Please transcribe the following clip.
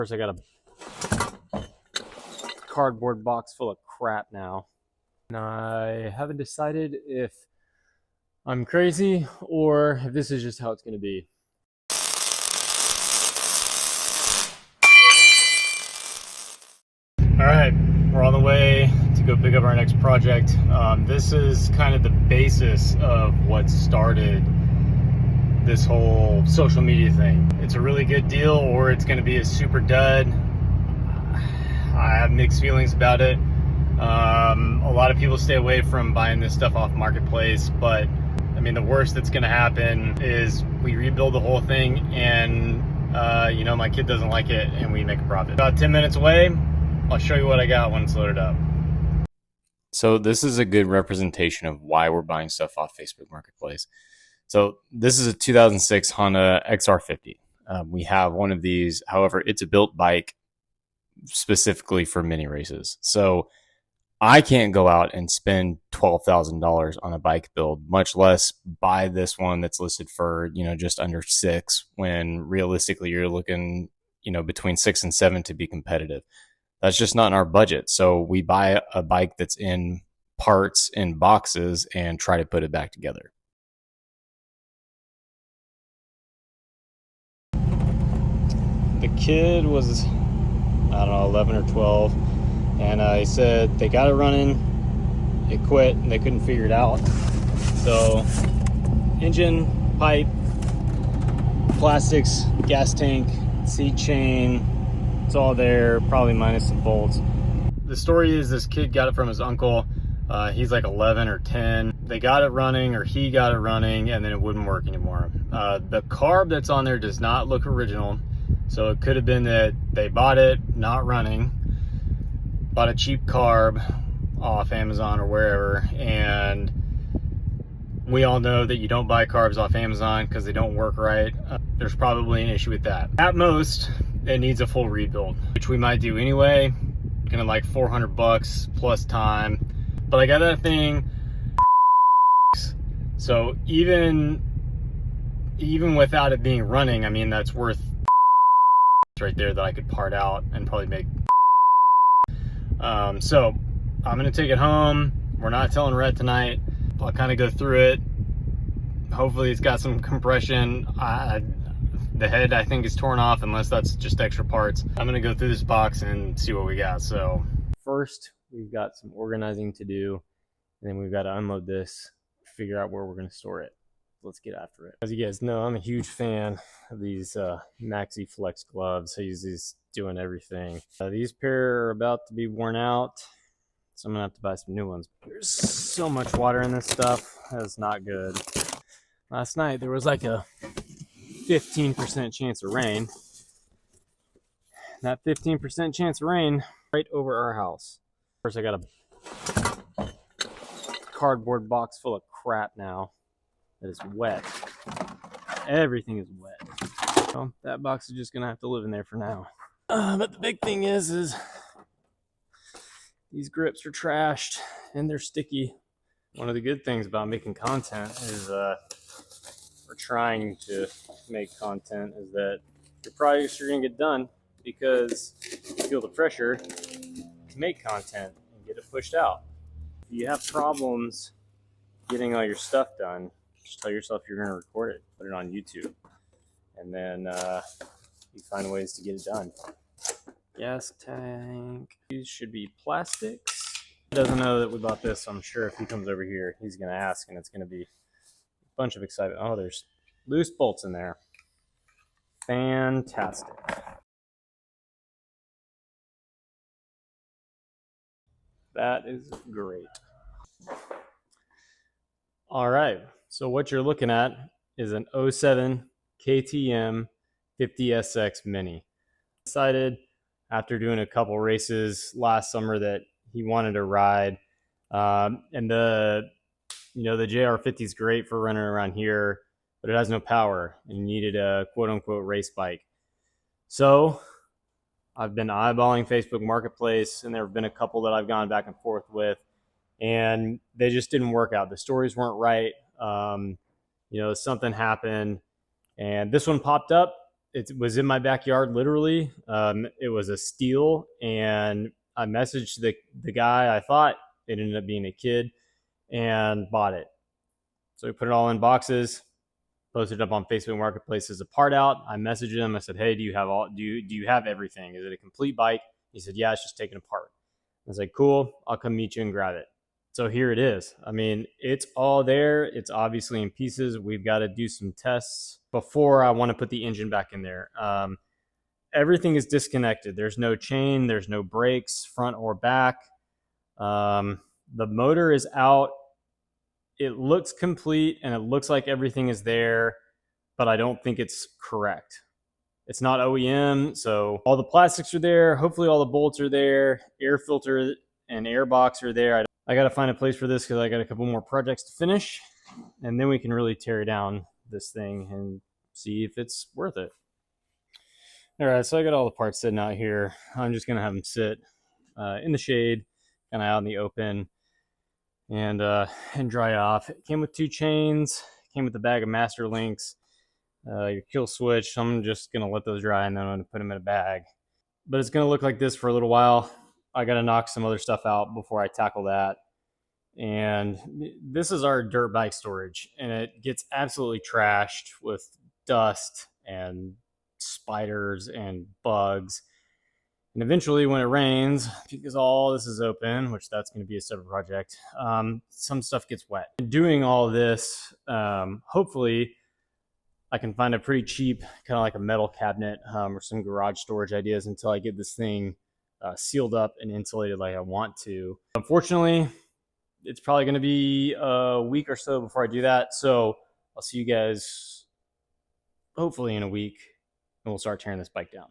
course, I got a cardboard box full of crap now. And I haven't decided if I'm crazy or if this is just how it's going to be. All right, we're on the way to go pick up our next project. This is kind of the basis of what started this whole social media thing. It's a really good deal or it's going to be a super dud. I have mixed feelings about it. A lot of people stay away from buying this stuff off Marketplace, but I mean, the worst that's going to happen is we rebuild the whole thing and my kid doesn't like it and we make a profit. About 10 minutes away, I'll show you what I got when it's loaded up. So this is a good representation of why we're buying stuff off Facebook Marketplace. So this is a 2006 Honda XR50. We have one of these. However, it's a built bike specifically for mini races. So I can't go out and spend $12,000 on a bike build, much less buy this one that's listed for, just under $6,000 when realistically you're looking, between 6 and 7 to be competitive. That's just not in our budget. So we buy a bike that's in parts, in boxes, and try to put it back together. The kid was, 11 or 12, and he said they got it running, it quit, and they couldn't figure it out. So engine, pipe, plastics, gas tank, seat chain, it's all there, probably minus some bolts. The story is this kid got it from his uncle. He's like 11 or 10. They got it running, or he got it running, and then it wouldn't work anymore. The carb that's on there does not look original. So it could have been that they bought it not running, bought a cheap carb off Amazon or wherever, and we all know that you don't buy carbs off Amazon because they don't work right. There's probably an issue with that. At most, it needs a full rebuild, which we might do anyway. Gonna like $400 plus time, but I got that thing. So even without it being running, I mean, that's worth right there that I could part out and probably make. So I'm gonna take it home. We're not telling Rhett tonight. I'll kind of go through it. Hopefully it's got some compression. The head I think is torn off, unless that's just extra parts. I'm gonna go through this box and see what we got. So first we've got some organizing to do, and then we've got to unload this, figure out where we're gonna store it. Let's get after it. As you guys know, I'm a huge fan of these Maxi Flex gloves. I use these doing everything. These pair are about to be worn out, so I'm gonna have to buy some new ones. There's so much water in this stuff. That's not good. Last night there was like a 15% chance of rain. That 15% chance of rain right over our house. Of course, I got a cardboard box full of crap now that is wet. Everything is wet. Well, that box is just gonna have to live in there for now. But the big thing is these grips are trashed and they're sticky. One of the good things about making content is or trying to make content is that your projects are gonna get done because you feel the pressure to make content and get it pushed out. If you have problems getting all your stuff done, just tell yourself you're gonna record it, put it on YouTube, and then you find ways to get it done. Gas tank. These should be plastics. He doesn't know that we bought this, so I'm sure if he comes over here, he's gonna ask, and it's gonna be a bunch of excitement. Oh, there's loose bolts in there. Fantastic. That is great. All right, so what you're looking at is an 07 KTM 50SX Mini. Decided after doing a couple races last summer that he wanted to ride, and the JR50 is great for running around here, but it has no power and you needed a quote-unquote race bike. So I've been eyeballing Facebook Marketplace, and there have been a couple that I've gone back and forth with, and they just didn't work out. The stories weren't right. Something happened, and this one popped up, It was in my backyard, literally. It was a steal, and I messaged the guy. I thought it ended up being a kid, and bought it. So we put it all in boxes, posted it up on Facebook Marketplace as a part out. I messaged him. I said, "Hey, do you have everything? Is it a complete bike?" He said, "Yeah, it's just taken apart." I was like, "Cool, I'll come meet you and grab it." So here it is. I mean, it's all there. It's obviously in pieces. We've got to do some tests before I want to put the engine back in there. Everything is disconnected. There's no chain. There's no brakes, front or back. The motor is out. It looks complete and it looks like everything is there, but I don't think it's correct. It's not OEM, so all the plastics are there. Hopefully all the bolts are there. Air filter and air box are there. I got to find a place for this because I got a couple more projects to finish, and then we can really tear down this thing and see if it's worth it. All right, so I got all the parts sitting out here. I'm just gonna have them sit in the shade, kind of out in the open, and dry off. It came with 2 chains. Came with a bag of master links. Your kill switch. I'm just gonna let those dry, and then I'm gonna put them in a bag. But it's gonna look like this for a little while. I gotta knock some other stuff out before I tackle that. And this is our dirt bike storage, and it gets absolutely trashed with dust and spiders and bugs. And eventually when it rains, because all this is open, which that's going to be a separate project, some stuff gets wet. Doing all of this, hopefully I can find a pretty cheap, kind of like a metal cabinet, or some garage storage ideas until I get this thing sealed up and insulated like I want to. Unfortunately, it's probably going to be a week or so before I do that. So I'll see you guys hopefully in a week, and we'll start tearing this bike down.